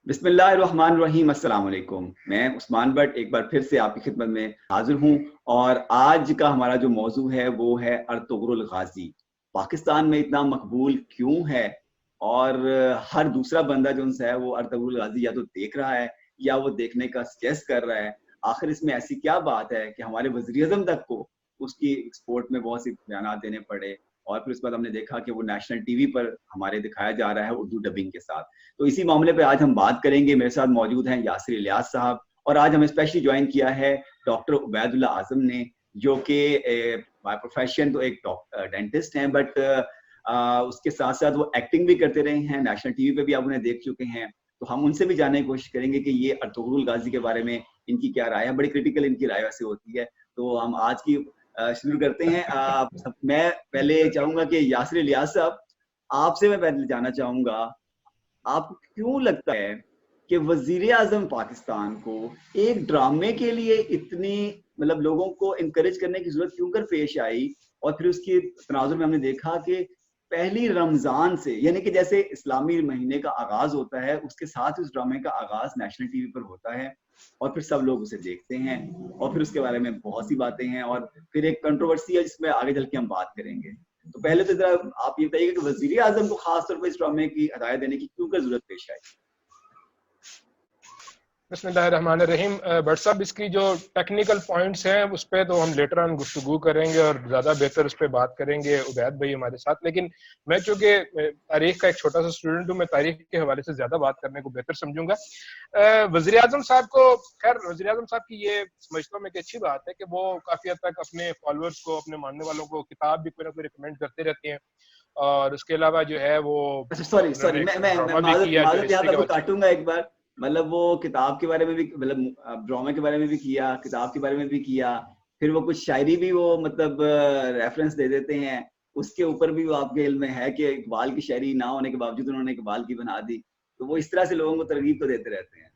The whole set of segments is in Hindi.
बिस्मिल्लाहिर्रहमानिर्रहीम, अस्सलाम वालेकुम। मैं उस्मान बट एक बार फिर से आपकी खिदमत में हाजिर हूँ। और आज का हमारा जो मौजू है वो है अर्तुगरुल गाजी। पाकिस्तान में इतना मकबूल क्यों है और हर दूसरा बंदा जो है वो अर्तुगरुल गाजी या तो देख रहा है या वो देखने का सजेस्ट कर रहा है। आखिर इसमें ऐसी क्या बात है कि हमारे वज़ीर-ए-आज़म तक को उसकी एक्सपोर्ट में बहुत सी बयानात देने पड़े और फिर उसके बाद हमने देखा कि वो नेशनल टीवी पर हमारे दिखाया जा रहा है उर्दू डबिंग के साथ। तो इसी मामले पे आज हम बात करेंगे। मेरे साथ मौजूद हैं यासिर इलियास साहब और आज हमें स्पेशली ज्वाइन किया है डॉक्टर उबैदुल्ला आजम ने, जो कि बाय प्रोफेशन तो एक डेंटिस्ट हैं, बट उसके साथ साथ वो एक्टिंग भी करते रहे हैं, नेशनल टीवी पे भी आप उन्हें देख चुके हैं। तो हम उनसे भी जानने की कोशिश करेंगे कि ये अर्तुगरुल गाजी के बारे में इनकी क्या राय है। बड़ी क्रिटिकल इनकी राय वैसे होती है। तो हम आज की शुरू करते हैं। मैं पहले चाहूंगा कि यासिर इलियास साहब, आपसे मैं पहले जानना चाहूंगा, आपको क्यों लगता है कि वजीर आजम पाकिस्तान को एक ड्रामे के लिए इतनी लोगों को इनकरेज करने की जरूरत क्यों कर पेश आई। और फिर उसकी तनाजुर में हमने देखा कि पहली रमजान से, यानी कि जैसे इस्लामी महीने का आगाज होता है, उसके साथ उस ड्रामे का आगाज नेशनल टीवी पर होता है और फिर सब लोग उसे देखते हैं और फिर उसके बारे में बहुत सी बातें हैं और फिर एक कंट्रोवर्सी है जिसमें आगे चल के हम बात करेंगे। तो पहले तो जरा आप ये बताइए कि वजीर आजम को खास तौर पर इस ड्रामे की हदायत देने की क्यों जरूरत पेश आई। बिस्मिल्लाहिर्रहमानिर्रहीम। बट साहब, इसकी जो टेक्निकल पॉइंट्स हैं उस पर तो हम लेटर ऑन गुफ्तगू करेंगे और ज़्यादा बेहतर उस पर बात करेंगे उबैद भाई हमारे साथ। लेकिन मैं चूँकि तारीख का एक छोटा सा स्टूडेंट हूँ, मैं तारीख के हवाले से ज़्यादा बात करने को बेहतर समझूंगा। वज़ीर आज़म साहब को, खैर वज़ीर आज़म साहब की ये समझता हूँ मैं कि अच्छी बात है कि वो काफ़ी हद तक अपने फॉलोअर्स को, अपने मानने वालों को किताब भी कोई ना कोई रिकमेंड करते रहते हैं। और उसके अलावा जो है वो सॉरी सॉरी, मैं ड्रामा भी माजरत किया जो माजरत यहाँ हिस्ट्री के आपको हवाले से। काटूंगा एक बार। वो किताब के बारे में भी, ड्रामे के बारे में भी किया, किताब के बारे में भी किया, फिर वो कुछ शायरी भी वो रेफरेंस दे देते हैं। उसके ऊपर भी वो आपके इल्म में है कि इकबाल की शायरी ना होने के बावजूद उन्होंने इकबाल की बना दी। तो वो इस तरह से लोगों को तरगीब तो देते रहते हैं।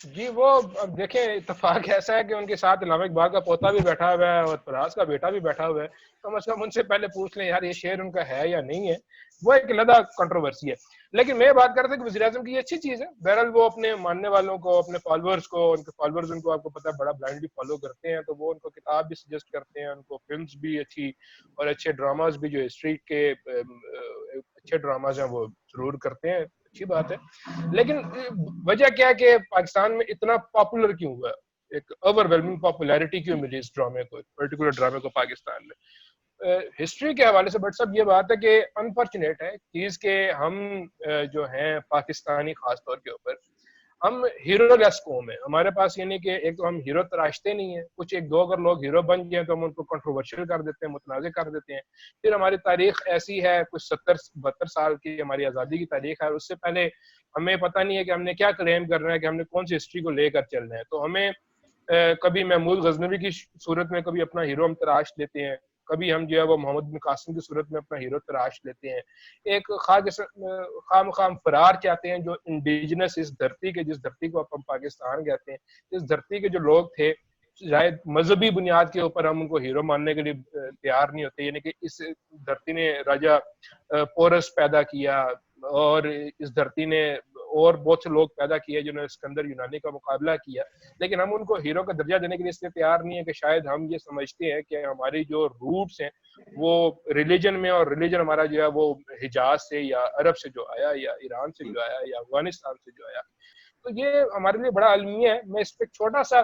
जी, वो अब देखें, इत्तेफाक ऐसा है कि उनके साथ इलामा इकबाल का पोता भी बैठा हुआ है और फराज का बेटा भी बैठा हुआ है। कम से कम उनसे पहले पूछ लें यार ये शेर उनका है या नहीं है। वो एक अलग कंट्रोवर्सी है। लेकिन मैं बात कर रहा था कि वज़ीर आज़म की ये अच्छी चीज है। बहरहाल वो अपने मानने वालों को, अपने फॉलोअर्स को, उनके फॉलोअर्स उनको आपको पता है बड़ा ब्लाइंडली फॉलो करते हैं, तो वो उनको किताब भी सजेस्ट करते हैं, उनको फिल्म्स भी अच्छी और अच्छे ड्रामाज भी जो हिस्ट्री के अच्छे ड्रामाज हैं वो जरूर करते हैं। अच्छी बात है। लेकिन वजह क्या है कि पाकिस्तान में इतना पॉपुलर क्यों हुआ, एक ओवरवेलमिंग पॉपुलैरिटी क्यों मिली इस ड्रामे को, पर्टिकुलर ड्रामे को पाकिस्तान में। हिस्ट्री के हवाले से बट सब ये बात है कि अनफॉर्चुनेट है चीज के हम जो हैं पाकिस्तानी खास तौर के ऊपर हम हीरो लेस कौम है। हमारे पास यानी कि एक तो हम हीरो तराशते नहीं है, कुछ एक दो अगर लोग हीरो बन गए तो हम उनको कंट्रोवर्शियल कर देते हैं, मुतनाज़ कर देते हैं। फिर हमारी तारीख ऐसी है, कुछ 70-72 साल की हमारी आज़ादी की तारीख है, उससे पहले हमें पता नहीं है कि हमने क्या क्लेम करना है, कि हमने कौन सी हिस्ट्री को लेकर चलना है। तो हमें कभी महमूद गजनवी की सूरत में कभी अपना हीरो हम तराश लेते हैं, कभी हम जो है वो मोहम्मद बिन कासिम की सूरत में अपना हीरो तराश लेते हैं। एक खाम खाम फरार चाहते हैं जो इंडिजिनस इस धरती के, जिस धरती को हम पाकिस्तान कहते हैं, इस धरती के जो लोग थे, शायद मजहबी बुनियाद के ऊपर हम उनको हीरो मानने के लिए तैयार नहीं होते। यानी कि इस धरती ने राजा पोरस पैदा किया और इस धरती ने और बहुत से लोग पैदा किए जिन्होंने सिकंदर यूनानी का मुकाबला किया, लेकिन हम उनको हीरो का दर्जा देने के लिए इसलिए तैयार नहीं है कि शायद हम ये समझते हैं कि हमारी जो रूट्स हैं वो रिलीजन में, और रिलीजन हमारा जो है वो हिजाज से या अरब से जो आया, या ईरान से जो आया, या अफगानिस्तान से जो आया। तो ये हमारे लिए बड़ा अलमिया है। मैं इस पर छोटा सा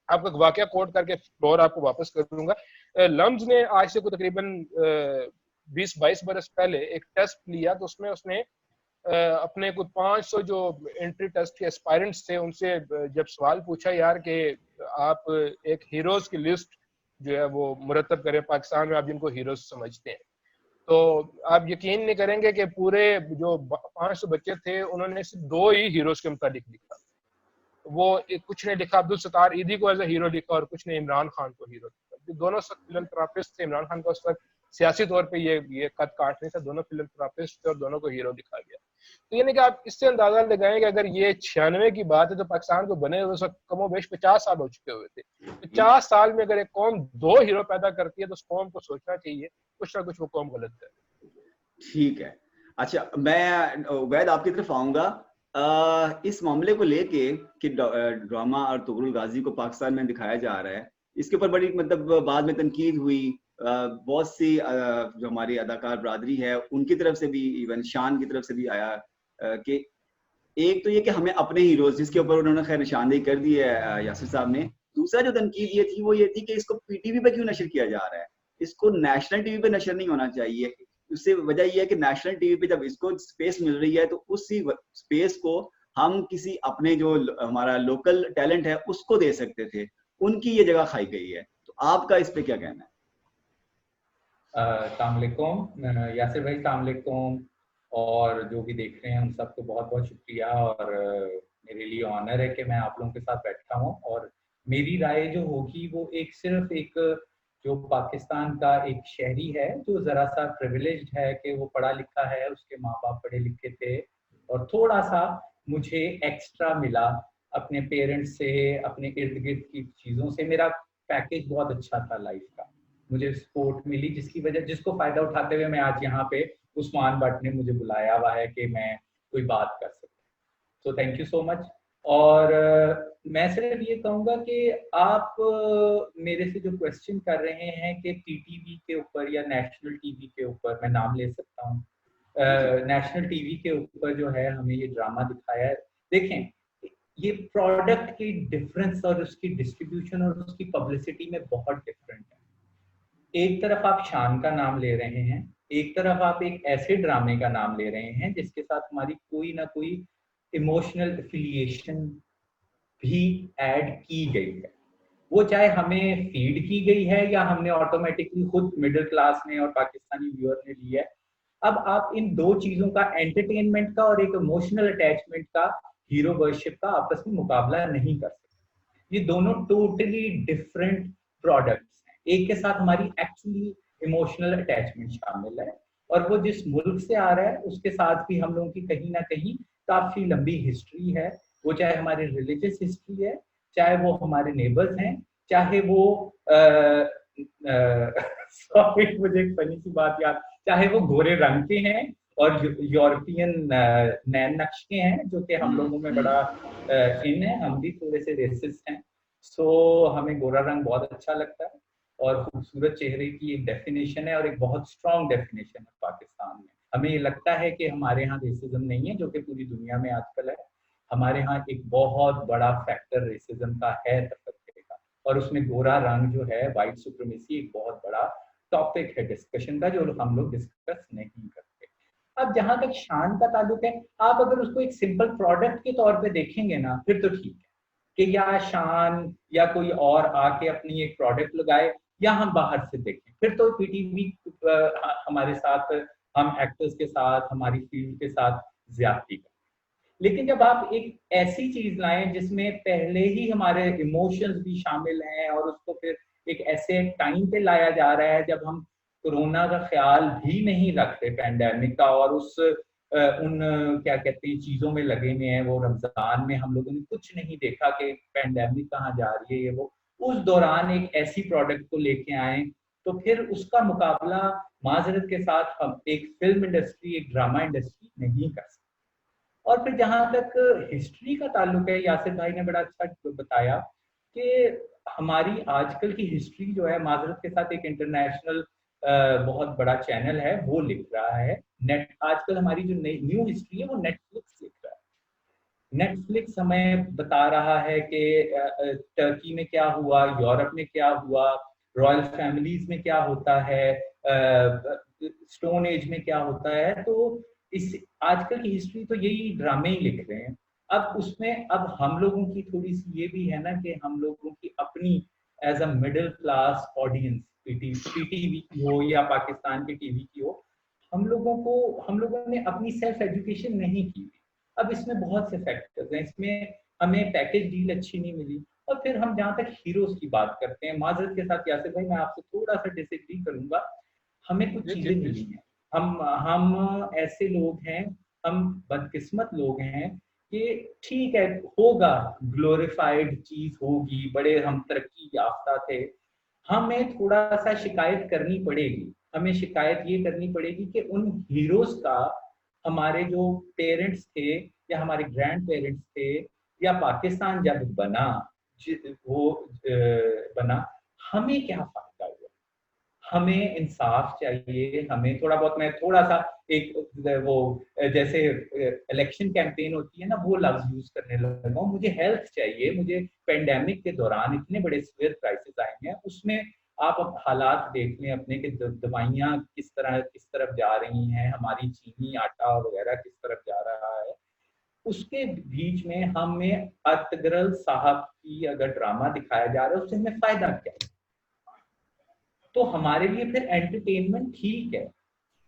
आपको एक वाकया कोट करके फ्लोर आपको वापस कर दूंगा। लम्स ने आज से तकरीबन 20-22 बरस पहले एक टेस्ट लिया, तो उसमें उसने अपने कुछ 500 जो एंट्री टेस्ट के एस्पायरेंट्स थे उनसे जब सवाल पूछा यार कि आप एक हीरोज की लिस्ट जो है वो मुरतब करें पाकिस्तान में, आप जिनको हीरोज समझते हैं, तो आप यकीन नहीं करेंगे कि पूरे जो 500 बच्चे थे उन्होंने सिर्फ 2 ही हीरोज के मुताबिक लिखा। वो कुछ ने लिखा अब्दुल सत्तार ईदी को एज ए हीरो लिखा, और कुछ ने इमरान खान को हीरो लिखा। दोनों फिलंथ्रापिस्ट थे। इमरान खान का उस वक्त सियासी तौर पे ये कद काट नहीं था, दोनों फिलंथ्रापिस्ट थे और दोनों को हीरो लिखा गया। तो यानी कि आप इससे अंदाजा लगाएं कि अगर ये 96 की बात है तो पाकिस्तान को बने हुए कमोबेश 50 साल हो चुके हुए थे। 50 साल में अगर एक कौम 2 हीरो पैदा करती है तो उस कौम को सोचना चाहिए कुछ ना कुछ वो कौम गलत है। ठीक है। अच्छा, मैं उबैद आपकी तरफ आऊंगा। इस मामले को लेके कि ड्रामा अर्तुगरुल गाजी को पाकिस्तान में दिखाया जा रहा है, इसके ऊपर बड़ी मतलब बाद में तनकीद हुई। बहुत सी जो हमारी अदाकार बरादरी है उनकी तरफ से भी, इवन शान की तरफ से भी आया कि एक तो ये कि हमें अपने हीरोज, जिसके ऊपर उन्होंने खैर निशानदेही कर दी है यासिर साहब ने। दूसरा जो तनकीद ये थी वो ये थी कि इसको पीटीवी पे क्यों नशर किया जा रहा है, इसको नेशनल टीवी पे नशर नहीं होना चाहिए। उससे वजह यह है कि नेशनल टीवी पे जब इसको स्पेस मिल रही है तो उसी स्पेस को हम किसी अपने जो हमारा लोकल टैलेंट है उसको दे सकते थे, उनकी ये जगह खाई गई है। तो आपका इस पे क्या कहना है? अस्सलाम वालेकुम यासिर भाई, अस्सलाम वालेकुम, और जो भी देख रहे हैं उन सबको बहुत बहुत शुक्रिया। और मेरे लिए ऑनर है कि मैं आप लोगों के साथ बैठा हूँ। और मेरी राय जो होगी वो एक सिर्फ एक जो पाकिस्तान का एक शहरी है जो ज़रा सा प्रिविलेज्ड है कि वो पढ़ा लिखा है, उसके माँ बाप पढ़े लिखे थे, और थोड़ा सा मुझे एक्स्ट्रा मिला अपने पेरेंट्स से, अपने इर्द गिर्द की चीज़ों से। मेरा पैकेज बहुत अच्छा था लाइफ का, मुझे सपोर्ट मिली जिसकी वजह, जिसको फायदा उठाते हुए मैं आज यहाँ पे उस्मान भट्ट ने मुझे बुलाया हुआ है कि मैं कोई बात कर सकूं। So thank you so much. और मैं सिर्फ ये कहूँगा कि आप मेरे से जो क्वेश्चन कर रहे हैं कि पीटीवी के ऊपर या नेशनल टीवी के ऊपर, मैं नाम ले सकता हूँ, नेशनल टीवी के ऊपर जो है हमें ये ड्रामा दिखाया है। देखें, ये प्रोडक्ट की डिफरेंस और उसकी डिस्ट्रीब्यूशन और उसकी पब्लिसिटी में बहुत डिफरेंट है। एक तरफ आप शान का नाम ले रहे हैं, एक तरफ आप एक ऐसे ड्रामे का नाम ले रहे हैं जिसके साथ हमारी कोई ना कोई इमोशनल एफिलिएशन भी ऐड की गई है। वो चाहे हमें फीड की गई है या हमने ऑटोमेटिकली खुद मिडिल क्लास ने और पाकिस्तानी व्यूअर ने ली है। अब आप इन दो चीजों का, एंटरटेनमेंट का और एक इमोशनल अटैचमेंट का, हीरो वर्शिप का आपस में मुकाबला नहीं कर सकते। ये दोनों टोटली डिफरेंट प्रोडक्ट्स हैं। एक के साथ हमारी एक्चुअली इमोशनल अटैचमेंट शामिल है, और वो जिस मुल्क से आ रहा है उसके साथ भी हम लोगों की कहीं ना कहीं काफी लंबी हिस्ट्री है। वो चाहे हमारी रिलीजियस हिस्ट्री है, चाहे वो हमारे नेबर्स हैं, चाहे वो सॉरी मुझे एक फनी सी बात याद, चाहे वो गोरे रंग के हैं और यूरोपियन नैन नक्श के हैं, जो कि हम लोगों में बड़ा इन है, हम भी थोड़े से रेसिस्ट हैं। सो हमें गोरा रंग बहुत अच्छा लगता है और खूबसूरत चेहरे की एक डेफिनेशन है और एक बहुत स्ट्रॉन्ग डेफिनेशन है पाकिस्तान में। हमें ये लगता है कि हमारे यहाँ रेसिज्म नहीं है, जो कि पूरी दुनिया में आजकल है। हमारे यहाँ एक बहुत बड़ा फैक्टर रेसिज्म का है तफक्कुर का, और उसमें गोरा रंग जो है, वाइट सुप्रीमेसी, एक बहुत बड़ा टॉपिक है डिस्कशन का, जो हम लोग डिस्कस नहीं करते। अब जहां तक शान का ताल्लुक है, आप अगर उसको एक सिंपल प्रोडक्ट के तौर पे देखेंगे ना, फिर तो ठीक है कि या शान या कोई और आके अपनी एक प्रोडक्ट लगाए, या हम बाहर से देखें, फिर तो पीटीवी हमारे साथ, हम एक्टर्स के साथ, हमारी फील्ड के साथ ज्यादती करें। लेकिन जब आप एक ऐसी चीज लाएं जिसमें पहले ही हमारे इमोशंस भी शामिल हैं, और उसको फिर एक ऐसे टाइम पे लाया जा रहा है जब हम कोरोना का ख्याल भी नहीं रखते, पैंडेमिक का, और उस उन क्या कहते हैं चीजों में लगे हुए हैं। वो रमजान में हम लोगों ने कुछ नहीं देखा कि पैंडेमिक कहाँ जा रही है, ये वो, उस दौरान एक ऐसी प्रोडक्ट को लेके आए, तो फिर उसका मुकाबला माजरत के साथ हम एक फिल्म इंडस्ट्री, एक ड्रामा इंडस्ट्री नहीं कर सकते। और फिर जहां तक हिस्ट्री का ताल्लुक है, यासिर भाई ने बड़ा अच्छा बताया कि हमारी आजकल की हिस्ट्री जो है, माजरत के साथ एक इंटरनेशनल बहुत बड़ा चैनल है वो लिख रहा है। नेट आजकल हमारी जो न्यू हिस्ट्री है वो नेटफ्लिक्स लिख रहा है। नेटफ्लिक्स हमें बता रहा है कि टर्की में क्या हुआ, यूरोप में क्या हुआ, रॉयल फैमिलीज में क्या होता है, स्टोन एज में क्या होता है। तो इस आजकल की हिस्ट्री तो यही ड्रामे ही लिख रहे हैं। अब उसमें अब हम लोगों की थोड़ी सी ये भी है ना कि हम लोगों की अपनी as a middle class audience, PTV की हो या पाकिस्तान के टीवी की हो, हम लोगों ने अपनी सेल्फ एजुकेशन नहीं की। अब इसमें बहुत से फैक्टर्स हैं, इसमें हमें पैकेज डील अच्छी नहीं मिली, और फिर हम जहाँ तक हीरोज की बात करते हैं, माजरत के साथ यासिर भाई मैं आपसे थोड़ा सा डिसएग्री करूंगा, हमें कुछ चीजें मिली हैं। हम ऐसे लोग हैं, हम बदकिस्मत लोग हैं कि ठीक है, होगा ग्लोरीफाइड चीज होगी, बड़े हम तरक्की याफ्ता थे, हमें थोड़ा सा शिकायत करनी पड़ेगी। हमें शिकायत ये करनी पड़ेगी कि उन हीरोज का हमारे जो पेरेंट्स थे या हमारे ग्रैंड पेरेंट्स थे, या पाकिस्तान जब बना, बना, हमें क्या फायदा हुआ? हमें इंसाफ चाहिए, हमें थोड़ा बहुत, मैं थोड़ा सा एक वो जैसे इलेक्शन कैंपेन होती है ना, वो लफ्ज यूज करने लगा हूं। मुझे हेल्थ चाहिए, मुझे पेंडेमिक के दौरान इतने बड़े सीवियर क्राइसिस आए हैं, उसमें आप अब हालात देख लें अपने कि दवाइयाँ किस तरफ जा रही हैं, हमारी चीनी आटा वगैरह किस तरफ जा रहा है। उसके बीच में हमें अतगरल साहब की अगर ड्रामा दिखाया जा रहा है, उससे हमें फायदा क्या है? तो हमारे लिए फिर एंटरटेनमेंट ठीक है,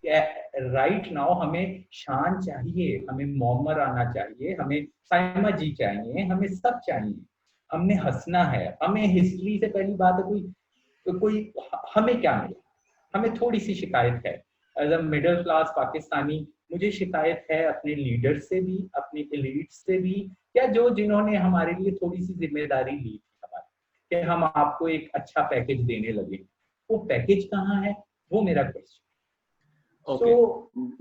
राइट नाउ हमें शान चाहिए, हमें मोमर आना चाहिए, हमें साइमा जी चाहिए, हमें सब चाहिए, हमने हंसना है, हमें हिस्ट्री से पहली बात है कोई हमें क्या मिला? हमें थोड़ी सी शिकायत है as a middle class Pakistani, मुझे शिकायत है अपने लीडर से भी, अपनी एलीट से भी, या जो जिन्होंने हमारे लिए थोड़ी सी जिम्मेदारी ली थी हमारी, कि हम आपको एक अच्छा पैकेज देने लगे, वो पैकेज कहाँ है? वो मेरा क्वेश्चन। ओके,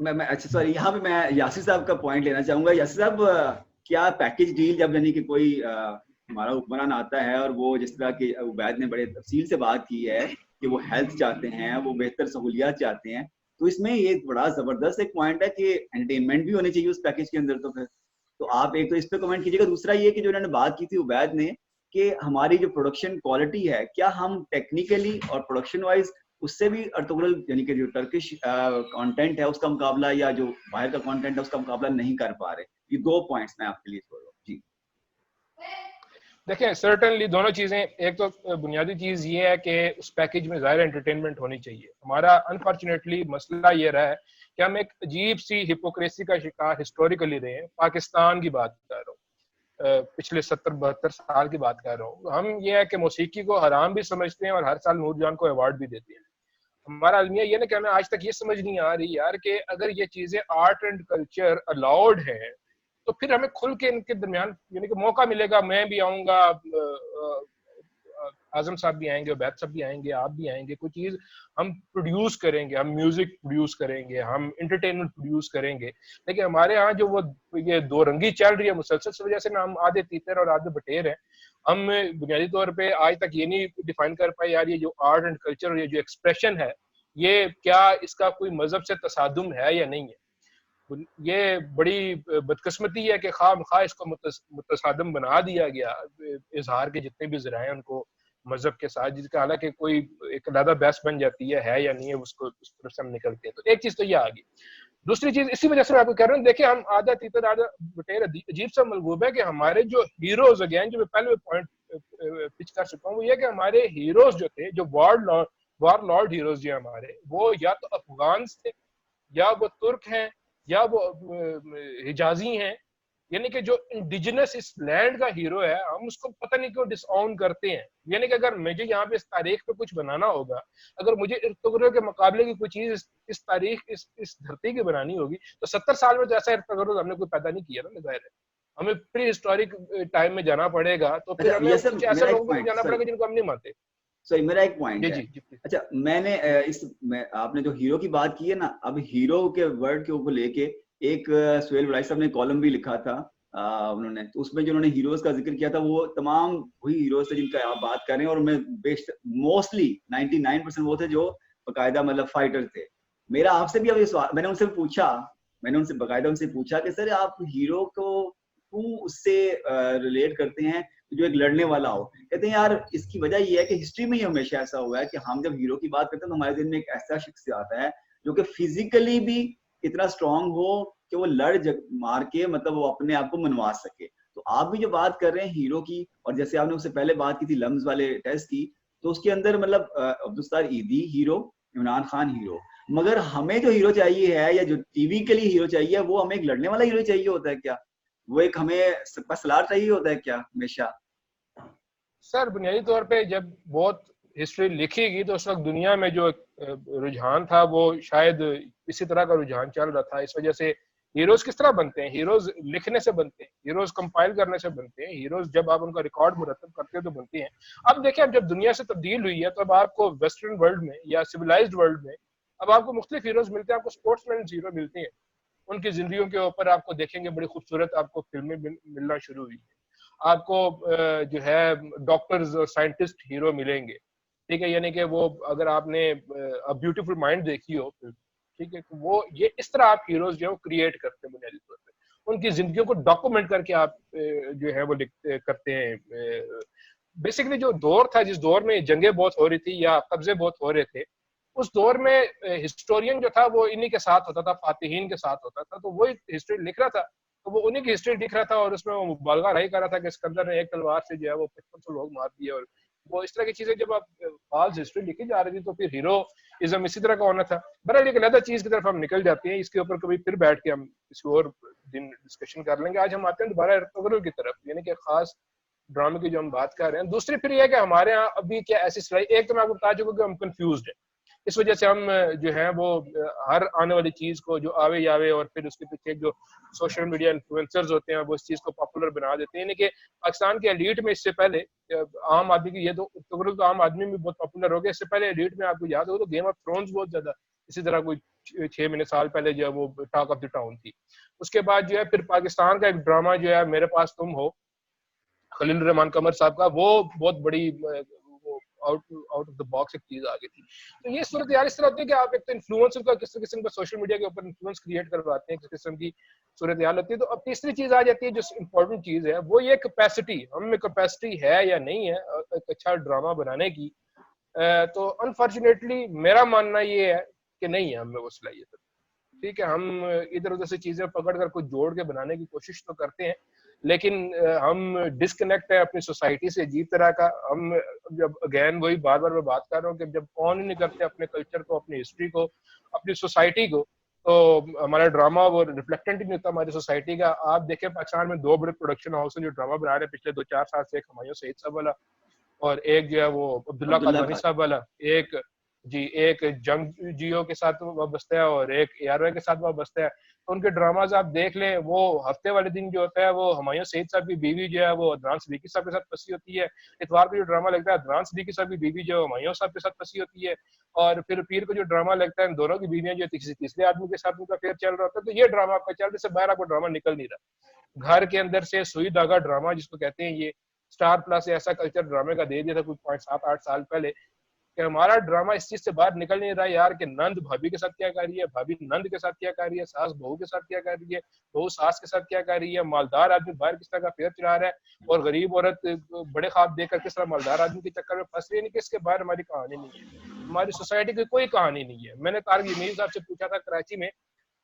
मैं अच्छा सॉरी, यहाँ पे मैं यासिर साहब का पॉइंट लेना चाहूंगा। यासिर साहब, क्या पैकेज डील जब यानी कि कोई हमारा हुक्मरान आता है और वो जिस तरह की उबैद ने बड़े तफसील से बात की है कि वो हेल्थ चाहते हैं, वो बेहतर सहूलियात चाहते हैं, तो इसमें ये बड़ा जबरदस्त एक पॉइंट है कि एंटरटेनमेंट भी होनी चाहिए उस पैकेज के अंदर। तो फिर तो आप एक तो इस पे कमेंट कीजिएगा। दूसरा ये कि जो उन्होंने बात की थी उबैद ने कि हमारी जो प्रोडक्शन क्वालिटी है, क्या हम टेक्निकली और प्रोडक्शन वाइज उससे भी अर्तुगरुल यानी कि जो टर्किश कंटेंट है उसका मुकाबला, या जो बाहर का कंटेंट है उसका मुकाबला नहीं कर पा रहे? ये 2 पॉइंट्स मैं आपके लिए छोड़ रहा हूँ जी। देखिए सर्टेनली दोनों चीजें, एक तो बुनियादी चीज ये है कि उस पैकेज में ज़ाहिर एंटरटेनमेंट होनी चाहिए। हमारा अनफॉर्चुनेटली मसला ये रहा है कि हम एक अजीब सी हिपोक्रेसी का शिकार हिस्टोरिकली रहे हैं। पाकिस्तान की बात कर रहा हूँ, पिछले 70-72 साल की बात कर रहा हूँ। हम ये है कि मौसीकी को हराम भी समझते हैं और हर साल नूरजहान को अवार्ड भी देते हैं। हमारा अलमिया ये ना कि हमें आज तक ये समझ नहीं आ रही यार कि अगर ये चीजें आर्ट एंड कल्चर अलाउड है तो फिर हमें खुल के इनके दरमियान यानी कि मौका मिलेगा। मैं भी आऊंगा, आजम साहब भी आएंगे, उबैद साहब भी आएंगे, आप भी आएंगे, कोई चीज हम प्रोड्यूस करेंगे, हम म्यूजिक प्रोड्यूस करेंगे, हम इंटरटेनमेंट प्रोड्यूस करेंगे। लेकिन हमारे यहाँ जो वो ये दो रंगी चल रही है मुसलसल, इस वजह से ना हम आधे तीतर और आधे बटेर हैं। हम बुनियादी तौर पे आज तक ये नहीं डिफाइन कर पाए यार ये जो आर्ट एंड कल्चर और ये जो एक्सप्रेशन है, ये क्या इसका कोई मजहब से तसादुम है या नहीं है। ये बड़ी बदकिस्मती है कि खामखा इसको मुतसादम बना दिया गया, इजहार के जितने भी ज़राए हैं उनको मजहब के साथ, जिसका हालांकि कोई एक अलग बहस बन जाती है या नहीं है, उसको उस तरफ से हम निकलते हैं। तो एक चीज तो ये आ गई। दूसरी चीज इसी वजह से मैं आपको कह रहा हूँ, देखिए हम आधा तीतर आधा बटेर अजीब सा मलगूब है कि हमारे जो हीरोज, अगेन जो मैं पहले पॉइंट पिच कर चुका हूँ, वो ये कि हमारे हीरोज जो थे, जो वॉर लॉर्ड हीरोज जो हमारे, वो या तो अफगान थे, या वो तुर्क हैं, या वो हिजाजी हैं। यानी कि जो इंडिजिनस इस लैंड का हीरो है, हम उसको पता नहीं क्यों डिसऑन करते हैं। यानी कि अगर मुझे यहाँ पे इस तारीख पे कुछ बनाना होगा, अगर मुझे इर्तुगरुल के मुकाबले की कोई चीज इस तारीख इस धरती की बनानी होगी, तो 70 साल में तो ऐसा इर्तुगरुल हमने कोई पैदा नहीं किया ना, जाहिर है हमें प्री हिस्टोरिक टाइम में जाना पड़ेगा। तो फिर हमें कुछ ऐसे लोगों को जाना पड़ेगा जिनको हम नहीं मानते। सही, मेरा एक पॉइंट है। जी। अच्छा, मैंने आपने जो हीरो की बात की है ना, अब हीरो के वर्ड के ऊपर लेके एक सुहेल वड़ाई साहब ने कॉलम भी लिखा था उन्होंने, तो उसमें जो उन्होंने हीरोज का जिक्र किया था वो तमाम वही हीरोज थे जिनका आप बात कर रहे हैं, और मैं मोस्टली 99% वो थे जो बाकायदा मतलब फाइटर थे। मेरा आपसे भी अभी मैंने उनसे बाकायदा उनसे पूछा कि सर आप हीरो को क्यों उससे रिलेट करते हैं जो एक लड़ने वाला हो? कहते हैं यार इसकी वजह ये है कि हिस्ट्री में ही हमेशा ऐसा हुआ है कि हम जब हीरो की बात करते हैं तो हमारे दिल में एक ऐसा शख्स आता है जो कि फिजिकली भी इतना स्ट्रांग हो कि वो मार के मतलब वो अपने आप को मनवा सके। तो आप भी जो बात कर रहे हैं हीरो की, और जैसे आपने उससे पहले बात की थी लम्स वाले टेस्ट की, तो उसके अंदर मतलब अब्दुस्तार ईदी हीरो, इमरान खान हीरो, मगर हमें जो हीरो चाहिए है या जो टीवी के लिए हीरो चाहिए वो हमें एक लड़ने वाला हीरो चाहिए होता है क्या? वो एक हमें सलार चाहिए होता है क्या हमेशा? सर बुनियादी तौर पे जब बहुत हिस्ट्री लिखीगी तो उस वक्त दुनिया में जो रुझान था वो शायद इसी तरह का रुझान चल रहा था। इस वजह से हीरोज किस तरह बनते हैं? हीरोज लिखने से बनते हैं, हीरोज कंपाइल करने से बनते हैं, हीरोज जब आप उनका रिकॉर्ड मुरतब करते हैं तो बनते हैं। अब देखिए, अब जब दुनिया से तब्दील हुई है तो अब आपको वेस्टर्न वर्ल्ड में या सिविलाइज्ड वर्ल्ड में अब आपको मुख्तलिफ हीरोज मिलते हैं, आपको स्पोर्ट्समैन हीरो मिलते हैं, उनकी जिंदगियों के ऊपर आपको देखेंगे बड़ी खूबसूरत आपको फिल्में मिलना शुरू हुई है। आपको जो है डॉक्टर्स और साइंटिस्ट हीरो मिलेंगे, ठीक है, यानी कि वो अगर आपने ब्यूटीफुल माइंड देखी हो, ठीक है, तो वो ये इस तरह आप हीरोज जो है वो क्रिएट करते हैं बुनियादी तौर पे, उनकी जिंदगियों को डॉक्यूमेंट करके आप जो है वो करते हैं। बेसिकली जो दौर था, जिस दौर में जंगें बहुत हो रही थी या कब्जे बहुत हो रहे थे, उस दौर में हिस्टोरियन जो था वो इन्हीं के साथ होता था, फातिहीन के साथ होता था, तो वो हिस्ट्री लिख रहा था, तो वो उन्हीं की हिस्ट्री लिख रहा था और उसमें वो मुबालगा नहीं कर रहा था कि सिकंदर ने एक तलवार से जो है वो 5500 लोग मार दिए, और वो इस तरह की चीजें जब आप फाल्स हिस्ट्री लिखी जा रही थी तो फिर हीरोइज्म इसी तरह का होना था। बहरहाल एक अलग चीज की तरफ हम निकल जाते हैं, इसके ऊपर कभी फिर बैठ के हम किसी और दिन डिस्कशन कर लेंगे। आज हम आते हैं दोबारा अर्तुगरुल की तरफ, यानी कि खास ड्रामे की जो हम बात कर रहे हैं। दूसरी फिर यह है कि हमारे यहाँ अभी क्या ऐसी सिलाई, एक तो मैं आपको बता चुका कि हम कंफ्यूज्ड है, इस वजह से हम जो है वो हर आने वाली चीज को जो आवे जावे और फिर उसके पीछे जो सोशल मीडिया इन्फ्लुएंसर्स होते हैं वो इस चीज को पॉपुलर बना देते हैं। यानी कि पाकिस्तान के एलीट में इससे पहले आम आदमी की, ये तो तुगरुल तो आम आदमी में बहुत पॉपुलर हो गया, इससे पहले एलीट में आपको याद हो तो गेम ऑफ थ्रोन्स बहुत ज्यादा इसी तरह कोई 6 महीने साल पहले जो है वो टॉक ऑफ द टाउन थी। उसके बाद जो है फिर पाकिस्तान का एक ड्रामा जो है मेरे पास तुम हो, खलील रहमान कमर साहब का, वो बहुत बड़ी आउट ऑफ द बॉक्स एक चीज आ गई थी। तो ये सूरत यार इस तरह होती है कि आप एक तो इन्फ्लुएंसर का किस किस्म का सोशल मीडिया के ऊपर इन्फ्लुएंस क्रिएट करवाते हैं, किस किस्म की सूरत यार होती है। तो अब तीसरी चीज आ जाती है जो इम्पोर्टेंट चीज है, वो ये कैपेसिटी, हम में कैपेसिटी है या नहीं है एक अच्छा ड्रामा बनाने की। तो अनफॉर्चुनेटली मेरा मानना ये है कि नहीं है हमें वो सलाहियत। ठीक है, हम इधर उधर से चीजें पकड़ कर कुछ जोड़ के बनाने की कोशिश तो करते हैं, लेकिन हम डिस्कनेक्ट है अपनी सोसाइटी से अजीब तरह का। हम जब अगेन वही बार बार मैं बात कर रहा हूँ कि जब ऑन ही नहीं करते अपने कल्चर को, अपनी हिस्ट्री को, अपनी सोसाइटी को, तो हमारा ड्रामा वो रिफ्लेक्टेंट ही नहीं होता हमारी सोसाइटी का। आप देखें पाकिस्तान में 2 बड़े प्रोडक्शन हाउस हैं जो ड्रामा बना रहे हैं पिछले 2-4 साल से, एक हुमायूं सईद साहब वाला और एक जो है वो अब्दुल्ला कादवानी साहब वाला, एक जी एक जंग जियो के साथ वाबस्ता है और एक ARY के साथ वाबस्ता है। तो उनके ड्रामाज आप देख लें, वो हफ्ते वाले दिन जो होता है वो हुमायूं सईद साहब की बीवी जो है वो अदनान सिद्दीकी साहब के साथ फंसी होती है, इतवार को जो ड्रामा लगता है अदनान सिद्दीकी साहब की बीवी जो है हुमायूं साहब के साथ फंसी होती है, और फिर पीर को जो ड्रामा लगता है इन दोनों की बीवियां जो किसी तीसरे आदमी के साथ उनका फेयर चल रहा होता है। तो ये ड्रामा आपका चल रहा है, बाहर आपको ड्रामा निकल नहीं रहा। घर के अंदर से सुई धागा ड्रामा जिसको कहते हैं, ये स्टार प्लस ऐसा कल्चर ड्रामे का दे दिया था कुछ 7-8 साल पहले कि हमारा ड्रामा इस चीज से बाहर निकल नहीं रहा यार कि नंद भाभी के साथ क्या कर रही है, भाभी नंद के साथ क्या कर रही है, सास बहू के साथ क्या कर रही है, बहू सास के साथ क्या कर रही है, मालदार आदमी बाहर किस तरह का फेयर चला रहा है और गरीब औरत बड़े ख्वाब देखकर किस तरह मालदार आदमी के चक्कर में फंस रही है। इसके बाहर हमारी कहानी नहीं है, हमारी सोसाइटी की कोई कहानी नहीं है। मैंने तारिक जमील साहब से पूछा था कराची में,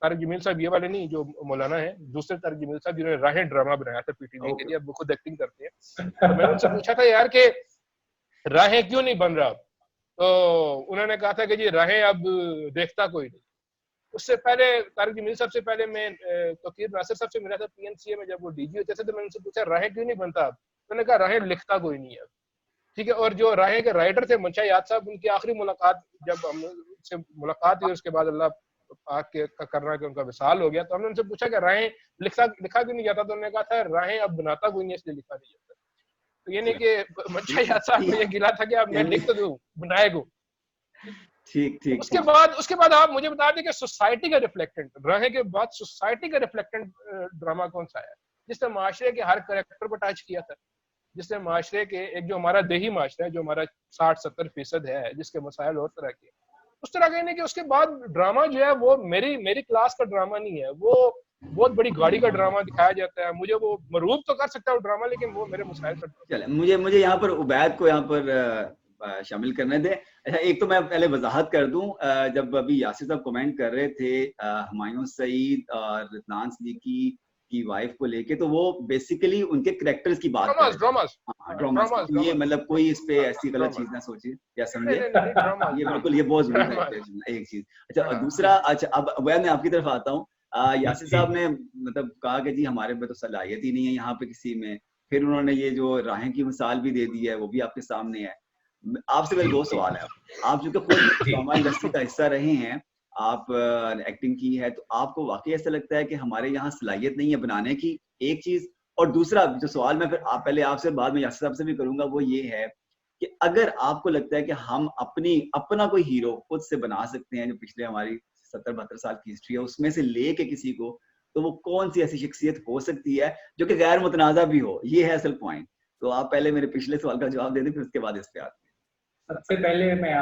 तारिक जमील साहब ये वाले नहीं जो मौलाना है, दूसरे तारिक जमील साहब जिन्होंने राहें ड्रामा बनाया था PTV के लिए, अब खुद एक्टिंग करते हैं। तो मैंने उनसे पूछा था यार कि राहें क्यों नहीं बन रहा, तो उन्होंने कहा था कि जी राहें अब देखता कोई नहीं। उससे पहले तारिक जमील साहब से पहले मैं तौकीर नासिर साहब से मिला था PNCA में, जब वो DG होते थे, तो मैंने उनसे पूछा राहें क्यों नहीं बनता अब, उन्होंने कहा राहें लिखता कोई नहीं है। ठीक है, और जो राहें के राइटर थे मंशा याद साहब, उनकी आखिरी मुलाकात जब हमसे मुलाकात हुई उसके बाद अल्लाह पाक के करना कि उनका विसाल हो गया, तो हमने उनसे पूछा कि राहें लिखा क्यों नहीं जाता, तो उन्होंने कहा था राहें अब बनाता कोई नहीं इसलिए लिखा नहीं जाता। तो ये नहीं कि मंशा याद साहब को ये गिला था कि अब मैं लिख तो दूं बनाए को। ठीक उसके बाद आप मुझे बता दें कि सोसाइटी का रिफ्लेक्टेंट राहें के बाद सोसाइटी का रिफ्लेक्टेंट ड्रामा कौन सा है जिसने माशरे के हर कैरेक्टर को टच किया था, जिसने माशरे के एक जो हमारा देही माशरा है जो हमारा 60-70% है, जिसके मसाइल और तरह के उस तरह के नहीं कि उसके बाद ड्रामा जो है वो मेरी क्लास का ड्रामा नहीं है, वो बहुत बड़ी गाड़ी का ड्रामा दिखाया जाता है। मुझे वो मरूब तो कर सकता है वो ड्रामा, लेकिन वो मेरे मसाइल का ड्रामा। चले मुझे यहाँ पर उबैद को यहाँ पर शामिल करने दे। अच्छा, एक तो मैं पहले वजाहत कर दूं, जब अभी यासिर साहब कमेंट कर रहे थे हुमायूं सईद और अदनान सिद्दीकी की वाइफ को लेके, तो वो बेसिकली उनके कैरेक्टर्स की बात कर ड्रामास। ये मतलब कोई इस पे ऐसी गलत चीज ना सोचे या समझे, ये बिल्कुल ये बहुत जरूरी है एक चीज। अच्छा, दूसरा, अच्छा अब मैं आपकी तरफ आता हूँ। यासिर साहब ने मतलब कहा कि जी हमारे में तो सलाहियत ही नहीं है यहाँ पे किसी में, फिर उन्होंने ये जो राहें की मिसाल भी दे दी है, वो भी आपके सामने है। आपसे मेरे 2 सवाल है। आप जो कि खुद ड्रामा इंडस्ट्री का हिस्सा रहे हैं, आप एक्टिंग की है, तो आपको वाकई ऐसा लगता है कि हमारे यहाँ सलाहियत नहीं है बनाने की, एक चीज। और दूसरा जो सवाल मैं फिर पहले आपसे बाद में यासिर साहब से भी करूंगा, वो ये है कि अगर आपको लगता है कि हम अपना कोई हीरो खुद से बना सकते हैं, जो पिछले हमारी 70-72 साल की हिस्ट्री है उसमें से लेके किसी को, तो वो कौन सी ऐसी शख्सियत हो सकती है जो कि गैर मुतनाज़ा भी हो, ये है असल पॉइंट। तो आप पहले मेरे पिछले सवाल का जवाब दे दें, फिर उसके बाद इस पे आते हैं। सबसे पहले मैं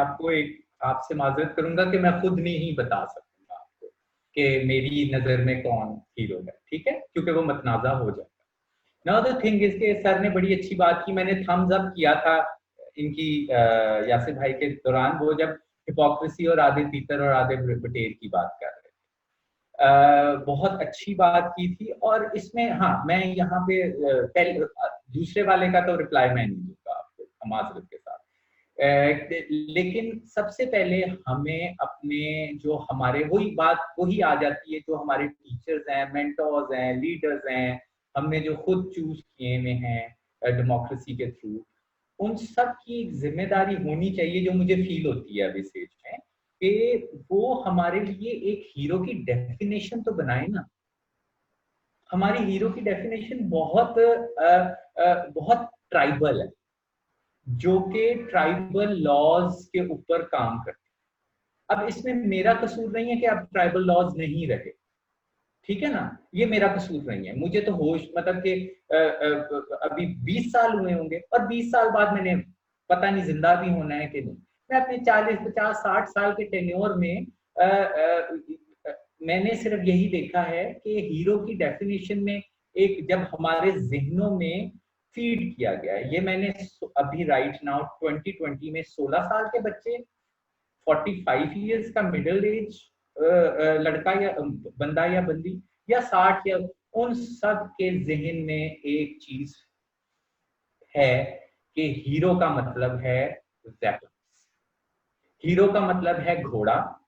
आपसे माजरत करूंगा कि मैं खुद नहीं बता सकूंगा आपको कि मेरी नजर में कौन हीरो है, ठीक है, क्योंकि वो मतनाजा हो जाएगा। नाउ द थिंग इज के सर ने बड़ी अच्छी बात की, मैंने थम्स अप किया था इनकी यासिर भाई के दौरान, वो जब हिपोक्रेसी और आधे तीतर और आधे पटेल की बात कर रहे थे। बहुत अच्छी बात की थी। और इसमें हाँ, मैं यहाँ पे पहले दूसरे वाले का तो रिप्लाई मैं नहीं दूंगा आपको माजरत के साथ। लेकिन सबसे पहले हमें अपने जो हमारे वही आ जाती है, जो हमारे टीचर्स हैं, मेंटोर्स हैं, लीडर्स हैं, हमने जो खुद चूज किए हुए हैं डेमोक्रेसी के थ्रू, उन सब की जिम्मेदारी होनी चाहिए, जो मुझे फील होती है अभी स्टेज में, कि वो हमारे लिए एक हीरो की डेफिनेशन तो बनाए ना। हमारी हीरो की डेफिनेशन बहुत ट्राइबल है, जो कि ट्राइबल लॉज के ऊपर काम करते हैं। अब इसमें मेरा कसूर नहीं है कि अब ट्राइबल लॉज नहीं रहे, ठीक है ना, ये मेरा कसूर नहीं है। मुझे तो होश मतलब कि अभी 20 साल हुए होंगे और 20 साल बाद मैंने पता नहीं जिंदा भी होना है कि नहीं। मैं अपने 40, 50, 60 साल के टेन्योर में मैंने सिर्फ यही देखा है कि हीरो की डेफिनेशन में एक जब हमारे जहनों में फीड किया गया है, ये मैंने अभी राइट नाउ 2020 में 16 साल के बच्चे, 45 इयर्स का मिडिल एज लड़का या बंदा या बंदी, या 60, या उन सब के जहन में एक चीज है कि हीरो का मतलब है वेपन्स, हीरो का मतलब है घोड़ा,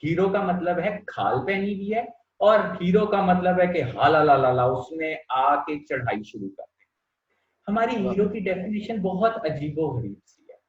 हीरो का मतलब है खाल पहनी हुई है, और हीरो का मतलब है कि हाला ला ला ला उसने आके चढ़ाई शुरू कर दी। हमारी हीरो की डेफिनेशन बहुत अजीबोगरीब सी है।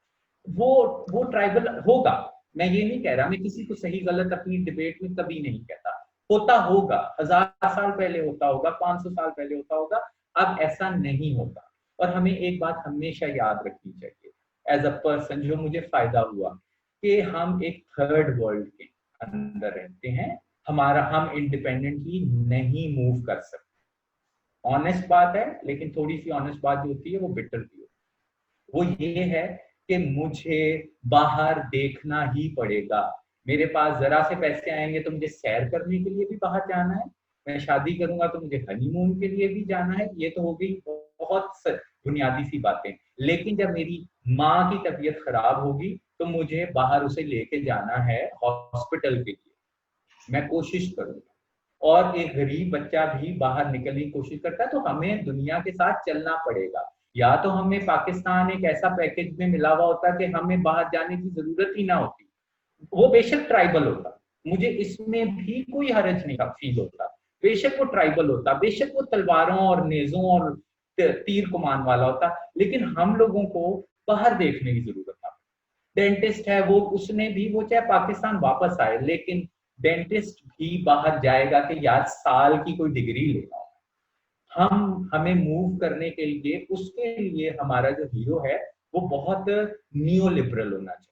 वो ट्राइबल होगा, मैं ये नहीं कह रहा, मैं किसी को सही गलत अपनी डिबेट में कभी नहीं कहता, होता होगा, 1000 साल पहले होता होगा, 500 साल पहले होता होगा, अब ऐसा नहीं होगा। और हमें एक बात हमेशा याद रखनी चाहिए एज अ पर्सन, जो मुझे फायदा हुआ, कि हम एक थर्ड वर्ल्ड के अंदर रहते हैं, हम इंडिपेंडेंटली नहीं मूव कर सकते। ऑनेस्ट बात है, लेकिन थोड़ी सी ऑनेस्ट बात जो होती है वो बिटर भी होती है। वो ये है कि मुझे बाहर देखना ही पड़ेगा। मेरे पास जरा से पैसे आएंगे तो मुझे सैर करने के लिए भी बाहर जाना है, मैं शादी करूंगा तो मुझे हनीमून के लिए भी जाना है। ये तो हो गई बहुत बुनियादी सी बातें। लेकिन जब मेरी माँ की तबीयत खराब होगी तो मुझे बाहर उसे लेके जाना है हॉस्पिटल के लिए, मैं कोशिश करूंगा। और एक गरीब बच्चा भी बाहर निकलने की कोशिश करता है, तो हमें दुनिया के साथ चलना पड़ेगा। या तो हमें पाकिस्तान एक ऐसा पैकेज में मिला हुआ होता कि हमें बाहर जाने की जरूरत ही ना होती, वो बेशक ट्राइबल होता, मुझे इसमें भी कोई हरज नहीं फील होता, बेशक वो ट्राइबल होता, बेशक वो तलवारों और नेजों और तीर कमान वाला होता, लेकिन हम लोगों को बाहर देखने की जरूरत था। डेंटिस्ट है वो, उसने भी, वो चाहे पाकिस्तान वापस आए, लेकिन डेंटिस्ट भी बाहर जाएगा कि यार साल की कोई डिग्री लेना। हमें मूव करने के लिए, उसके लिए हमारा जो हीरो है वो बहुत नियो लिबरल होना चाहिए।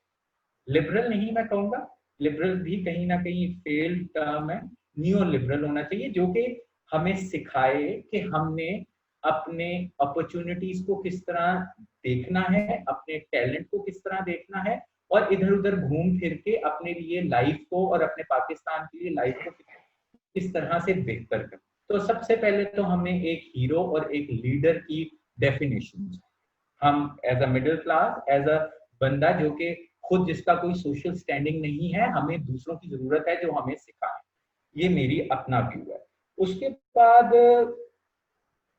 लिबरल नहीं मैं कहूंगा, लिबरल भी कहीं ना कहीं फेल्ड टर्म है, नियो लिबरल होना चाहिए, जो कि हमें सिखाए कि हमने अपने अपॉर्चुनिटीज को किस तरह देखना है, अपने टैलेंट को किस तरह देखना है, और इधर उधर घूम फिर के अपने लिए लाइफ को और अपने पाकिस्तान के लिए लाइफ को किस तरह से बेहतर करना। तो सबसे पहले तो हमें एक हीरो और एक लीडर की डेफिनेशन, हम as a middle class, as a बंदा जो कि खुद जिसका कोई सोशल स्टैंडिंग नहीं है, हमें दूसरों की जरूरत है जो हमें सिखाए। ये मेरी अपना व्यू है। उसके बाद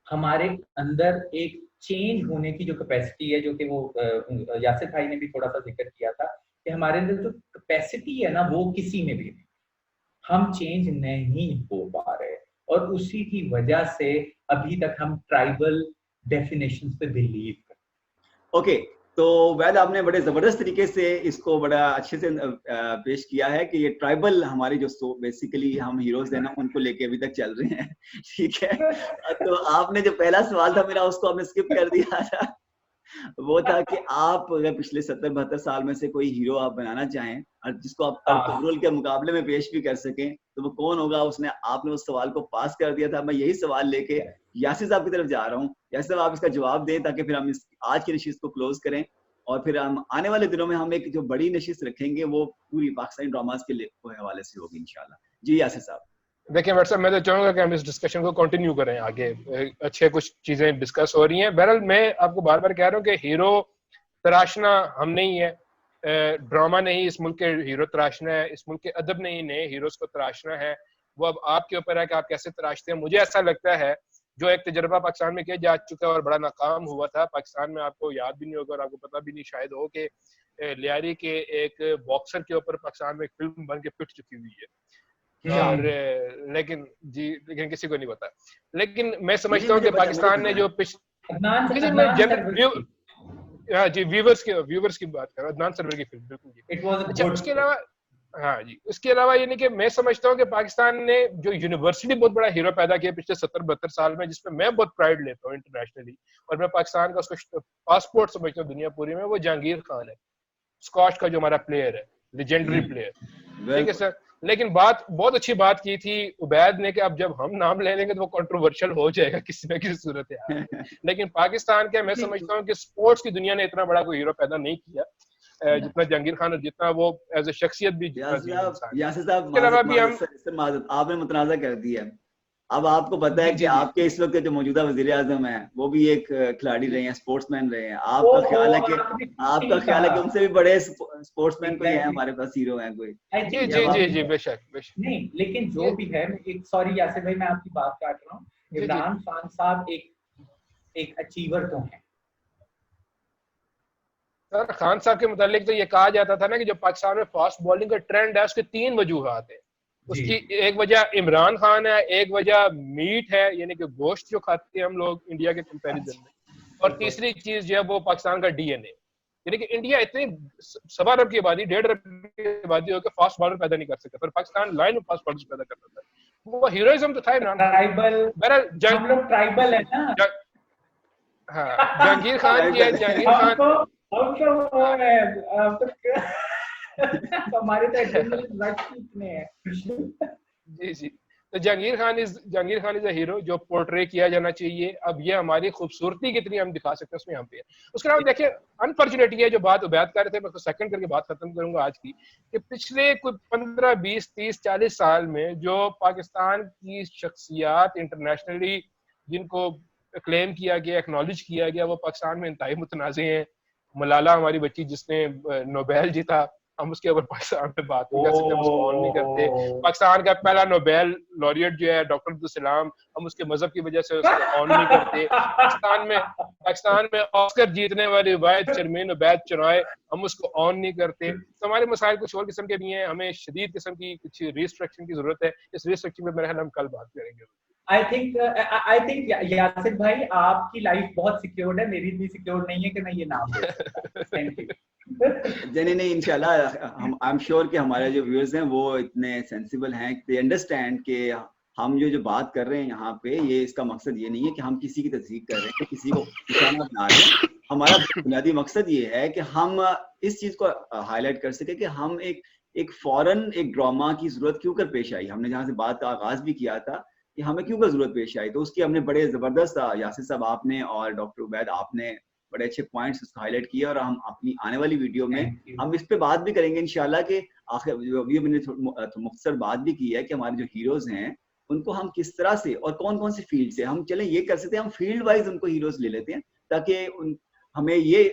हमारे अंदर एक चेंज होने की जो कैपेसिटी है, जो कि वो यासिर भाई ने भी थोड़ा सा जिक्र किया था, कि हमारे अंदर जो कैपेसिटी है ना, वो किसी में भी नहीं, हम चेंज नहीं हो पा रहे, और उसी की वजह से अभी तक हम ट्राइबल डेफिनेशंस पे बिलीव करते। ओके, तो वैद आपने बड़े जबरदस्त तरीके से इसको बड़ा अच्छे से पेश किया है कि ये ट्राइबल हमारी जो बेसिकली हम हीरोज हैं ना, उनको लेके अभी तक चल रहे हैं। ठीक है, तो आपने जो पहला सवाल था मेरा, उसको आपने स्किप कर दिया था। वो था कि आप अगर पिछले 70-72 साल में से कोई हीरो आप बनाना चाहें और जिसको आप अर्तुगरुल के मुकाबले में पेश भी कर सकें, तो वो कौन होगा? उसने आपने उस सवाल को पास कर दिया था। मैं यही सवाल लेके यासिर साहब की तरफ जा रहा हूँ। यासिर साहब, आप इसका जवाब दें ताकि फिर हम इस आज की नशिस्त को क्लोज करें और फिर हम आने वाले दिनों में हम एक जो बड़ी नशिस्त रखेंगे वो पूरी पाकिस्तानी ड्रामास के हवाले से होगी इंशाल्लाह। जी यासिर साहब। देखिए मेरे साहब, मैं तो चाहूंगा कि हम इस डिस्कशन को कंटिन्यू करें आगे। अच्छे कुछ चीजें डिस्कस हो रही हैं। बहरहाल मैं आपको बार बार कह रहा हूँ कि हीरो तराशना हम नहीं है, ड्रामा नहीं इस मुल्क के हीरो तराशना है, इस मुल्क के अदब नहीं नए हीरोज को तराशना है। वो अब आपके ऊपर है कि आप कैसे तराशते हैं। मुझे ऐसा लगता है जो एक तजर्बा पाकिस्तान में किया जा चुका है और बड़ा नाकाम हुआ था पाकिस्तान में, आपको याद भी नहीं होगा और आपको पता भी नहीं शायद हो कि लियारी के एक बॉक्सर के ऊपर पाकिस्तान में एक फिल्म बन के पिट चुकी हुई है। और लेकिन किसी को नहीं पता। लेकिन मैं समझता हूँ कि पाकिस्तान ने जो जी व्यूवर्स की बात कर रहा हूँ, अदनान सरवर की फिल्म, बिल्कुल। अच्छा, उसके अलावा हाँ जी, उसके अलावा ये नहीं कि मैं समझता हूँ कि पाकिस्तान ने जो यूनिवर्सिटी बहुत बड़ा हीरो पैदा किया पिछले 70-72 साल में, जिसमें मैं बहुत प्राइड लेता हूँ इंटरनेशनली, और मैं पाकिस्तान का उसको पासपोर्ट समझता हूँ दुनिया पूरी में, वो जहांगीर खान है, स्कॉश का जो हमारा प्लेयर है, लेजेंडरी प्लेयर। ठीक है सर, लेकिन बात बहुत अच्छी बात की थी उबैद ने कि अब जब हम नाम ले लेंगे तो वो कंट्रोवर्शियल हो जाएगा किसी न किसी सूरत है। लेकिन पाकिस्तान के मैं समझता हूँ कि स्पोर्ट्स की दुनिया ने इतना बड़ा कोई हीरो पैदा नहीं किया जितना जहांगीर खान, और जितना वो एज ए शख्सियत भी। यासिर साहब, आपने मुतनाज़ा कर दिया। अब आपको पता है कि आपके इस वक्त जो मौजूदा वज़ीर आज़म है वो भी एक खिलाड़ी रहे हैं, स्पोर्ट्समैन रहे हैं। आपका ख्याल है कि उनसे भी बड़े स्पोर्ट्समैन कोई है हमारे पास, हीरो हैं कोई? जी बेशक नहीं, लेकिन जो भी है, सॉरी यासिर भाई मैं आपकी बात काट रहा हूँ। इमरान खान साहब एक अचीवर तो हैं। सर खान साहब के मुतालिक तो ये कहा जाता था ना कि जो पाकिस्तान में फास्ट बॉलिंग का ट्रेंड है उसके 3 वजूहात है। उसकी एक वजह इमरान खान है, एक वजह मीट है यानी कि गोश्त जो खाते हैं हम लोग इंडिया के कंपैरिजन में, और तीसरी चीज जो है वो पाकिस्तान का डीएनए। यानी कि इंडिया इतनी 1.25 अरब की आबादी, 1.5 अरब की आबादी होकर फास्ट बॉलर पैदा नहीं कर सकता, पर पाकिस्तान लाइन में फास्ट बॉलर पैदा करता था। वो हीरोइज्म तो था इमरान ट्राइबल, हम लोग ट्राइबल है ना। हाँ, जहांगीर खान की है, जहांगीर खान हमारे जी। तो Jahangir Khan is a hero जो पोर्ट्रे किया जाना चाहिए। अब ये हमारी खूबसूरती कितनी हम दिखा सकते हैं उसमें हम पे है। उसके अलावा देखिए अनफॉर्चुनेट ये जो बात उबैद कर रहे थे, मैं उसको सेकंड करके बात खत्म करूंगा आज की, कि पिछले कुछ 15, 20, 30, 40 साल में जो पाकिस्तान की शख्सियात इंटरनेशनली जिनको क्लेम किया गया, एक्नॉलेज किया गया, वो पाकिस्तान में इंतहाई मुतनाज़े हैं। मलाला हमारी बच्ची जिसने नोबेल जीता, हम उसके ऊपर पाकिस्तान में बात नहीं कर सकते, हम उसको ऑन नहीं करते। पाकिस्तान का पहला नोबेल लॉरिएट जो है डॉक्टर अब्दुल सलाम, हम उसके मजहब की वजह से उसको ऑन नहीं करते। पाकिस्तान में ऑस्कर जीतने वाली उबैद शर्मीन उबैद चुराए, हम उसको ऑन नहीं करते। तो हमारे मसाइल कुछ और किस्म के भी हैं, हमें शदीद किस्म की कुछ रिस्ट्रक्शन की जरूरत है। इस रिस्ट्रक्शन में मेरे ख्याल हम कल बात करेंगे। आई थिंक यासिर भाई आपकी लाइफ बहुत सिक्योर्ड है, मेरी भी सिक्योर नहीं है कि मैं ये नाम बोल सकता। Thank you. नहीं इंशाल्लाह हम आई एम श्योर कि हमारे जो व्यूअर्स हैं वो इतने सेंसिबल हैं, दे अंडरस्टैंड कि हम जो बात कर रहे हैं यहाँ पे, ये इसका मकसद ये नहीं है कि हम किसी की तस्दीक कर रहे हैं, किसी को निशाना बना रहे हैं। हमारा बुनियादी मकसद ये है कि हम इस चीज को हाईलाइट कर सके कि हम एक फौरन एक ड्रामा की जरूरत क्यों कर पेश आई। हमने जहाँ से बात का आगाज भी किया था कि हमें क्यों कर जरूरत पेश आई, तो उसकी हमने बड़े जबरदस्त, यासिर साहब आपने और डॉक्टर उबैद आपने बड़े अच्छे पॉइंट्स उसको हाईलाइट किए, और हम अपनी आने वाली वीडियो में हम इस पे बात भी करेंगे इंशाल्लाह कि आखिर अभी मैंने मुख्तसर बात भी की है कि हमारे जो हीरोज हैं उनको हम किस तरह से और कौन कौन सी फील्ड से हम चले ये कर सकते हैं। हम फील्ड वाइज उनको हीरोज ले लेते हैं ताकि हमें ये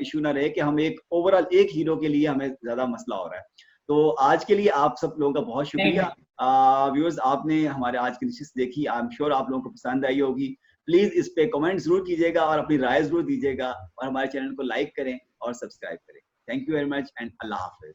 इशू ना रहे कि हम एक ओवरऑल एक हीरो के लिए हमें ज्यादा मसला हो रहा है। तो आज के लिए आप सब लोगों का बहुत शुक्रिया। व्यूअर्स, आपने हमारे आज की नशिस्त देखी, आई एम श्योर आप लोगों को पसंद आई होगी। प्लीज इस पे कमेंट जरूर कीजिएगा और अपनी राय जरूर दीजिएगा, और हमारे चैनल को लाइक करें और सब्सक्राइब करें। Thank you very much and Allah Hafiz.